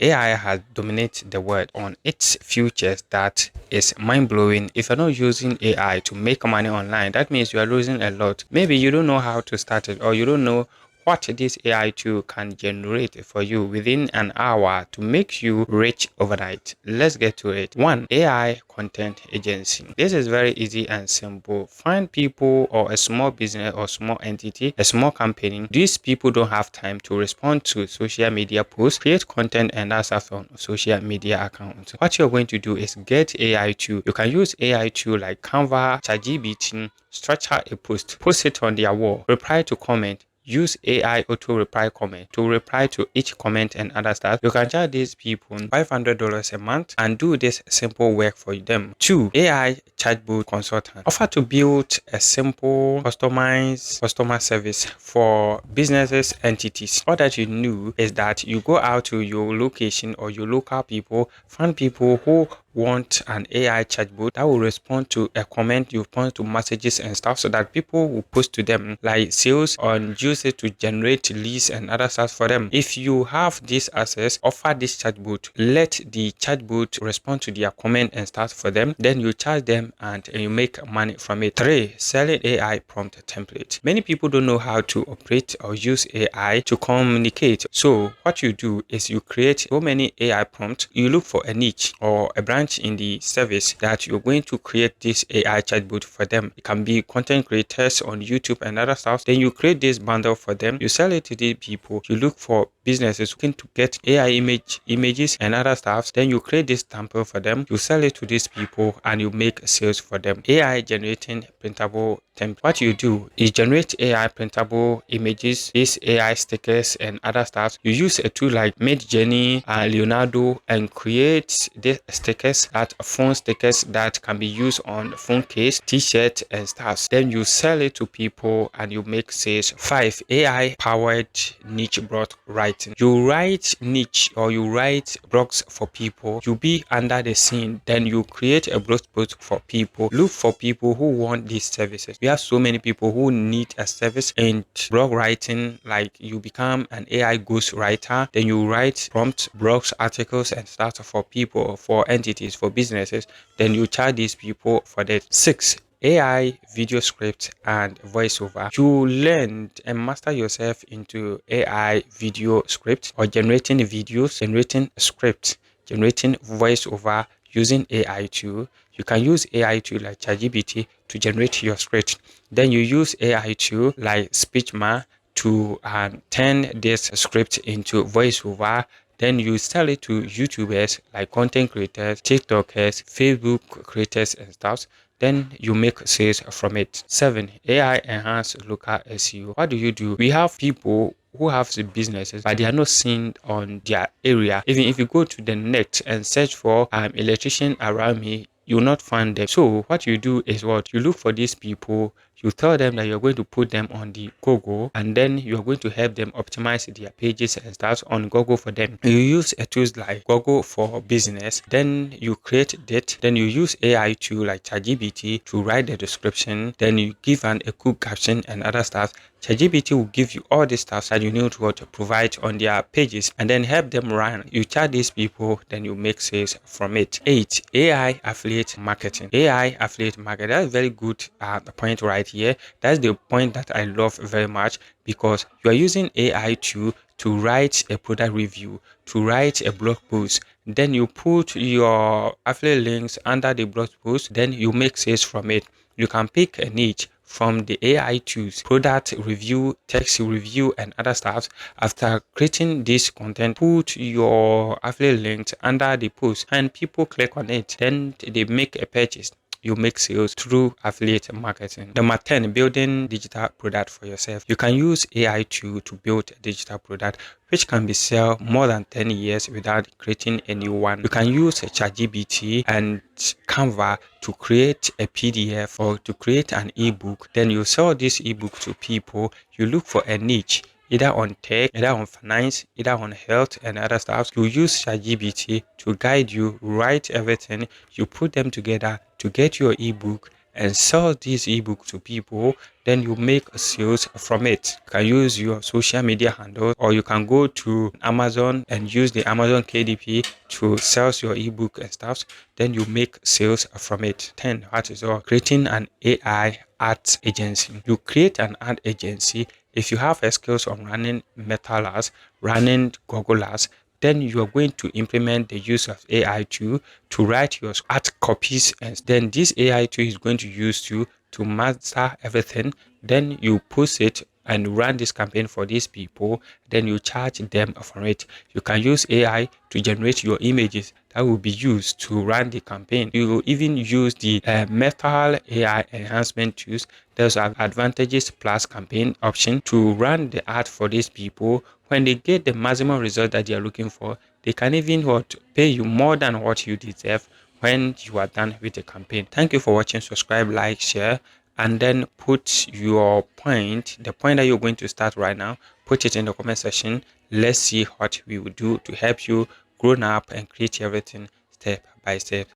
AI has dominated the world on its futures that is mind-blowing. If you're not using AI to make money online, that means you are losing a lot. Maybe you don't know how to start it, or you don't know what this AI tool can generate for you within an hour to make you rich overnight. Let's get to it. 1. AI content agency. This is very easy and simple. Find people or a small business or small entity, a small company. These people don't have time to respond to social media posts, create content, and that's on social media accounts. What you're going to do is get AI tool. You can use AI tool like Canva, ChatGPT, structure a post it on their wall, reply to comment, use AI auto reply comment to reply to each comment and other stuff. You can charge these people $500 a month and do this simple work for them. 2. AI chatbot consultant. Offer to build a simple customized customer service for businesses entities. All that you do is that you go out to your location or your local people, find people who want an AI chatbot that will respond to a comment, you respond to messages and stuff, so that people will post to them like sales on use it to generate leads and other stuff for them. If you have this access, offer this chatbot, let the chatbot respond to their comment and stuff for them, then you charge them and you make money from it. 3. Selling AI prompt template. Many people don't know how to operate or use AI to communicate. So what you do is you create so many AI prompts, you look for a niche or a branch in the service that you're going to create this AI chatbot for them. It can be content creators on YouTube and other stuff. Then you create this bundle for them. You sell it to the people. You look for businesses looking to get AI images and other stuff. Then you create this sample for them. You sell it to these people and you make sales for them. AI generating printable template. What you do is generate AI printable images, these AI stickers and other stuff. You use a tool like Midjourney and Leonardo and create these stickers, that phone stickers that can be used on phone case, t-shirt and stuff. Then you sell it to people and you make sales. 5. AI powered niche blog writing. You write niche or you write blogs for people. You be under the scene. Then you create a blog post for people. Look for people who want these services. We have so many people who need a service in blog writing, like you become an AI ghostwriter. Then you write prompt blogs, articles and stuff for people, for entities, for businesses. Then you charge these people for that. 6. AI video script and voiceover. You learn and master yourself into AI video script or generating videos, generating script, generating voiceover using AI tool. You can use AI tool like ChatGPT to generate your script. Then you use AI tool like Speechma to turn this script into voiceover. Then you sell it to YouTubers like content creators, TikTokers, Facebook creators and stuff. Then you make sales from it. 7. AI enhanced local SEO. What do? We have people who have the businesses but they are not seen on their area. Even if you go to the net and search for electrician around me, you will not find them. So what you do is what you look for these people, you tell them that you're going to put them on the Google and then you're going to help them optimize their pages and stuff on Google for them. You use a tools like Google for business, then you create that, then you use AI tool like ChatGPT to write the description, then you give a cool caption and other stuff. ChatGPT will give you all the stuff that you need to provide on their pages and then help them run. You charge these people, then you make sales from it. 8. AI affiliate marketing. AI affiliate marketing. That's a very good point right here. That's the point that I love very much because you are using AI to write a product review, to write a blog post. Then you put your affiliate links under the blog post, then you make sales from it. You can pick a niche from the AI tools, product review, text review, and other stuff. After creating this content, put your affiliate links under the post and people click on it. Then they make a purchase. You make sales through affiliate marketing. Number 10, building digital product for yourself. You can use AI to build a digital product which can be sell more than 10 years without creating a new one. You can use a ChatGPT and Canva to create a PDF or to create an ebook. Then you sell this ebook to people. You look for a niche, either on tech, either on finance, either on health and other stuff. You use ChatGPT to guide you, write everything. You put them together to get your ebook and sell this ebook to people, then you make sales from it. You can use your social media handle, or you can go to Amazon and use the Amazon KDP to sell your ebook and stuff. Then you make sales from it. 10. That is all. Creating an AI ad agency. You create an ad agency. If you have skills on running Metal Ads, running Google Ads, then you are going to implement the use of AI tool to write your ad copies, and then this AI tool is going to use you to master everything. Then you post it and run this campaign for these people, then you charge them for it. You can use AI to generate your images that will be used to run the campaign. You will even use the Metal AI enhancement tools. There's an advantages plus campaign option to run the ad for these people. When they get the maximum result that they are looking for, they can even pay you more than what you deserve when you are done with the campaign. Thank you for watching. Subscribe, like, share, and then put your point, the point that you're going to start right now, put it in the comment section. Let's see what we will do to help you grow up and create everything step by step.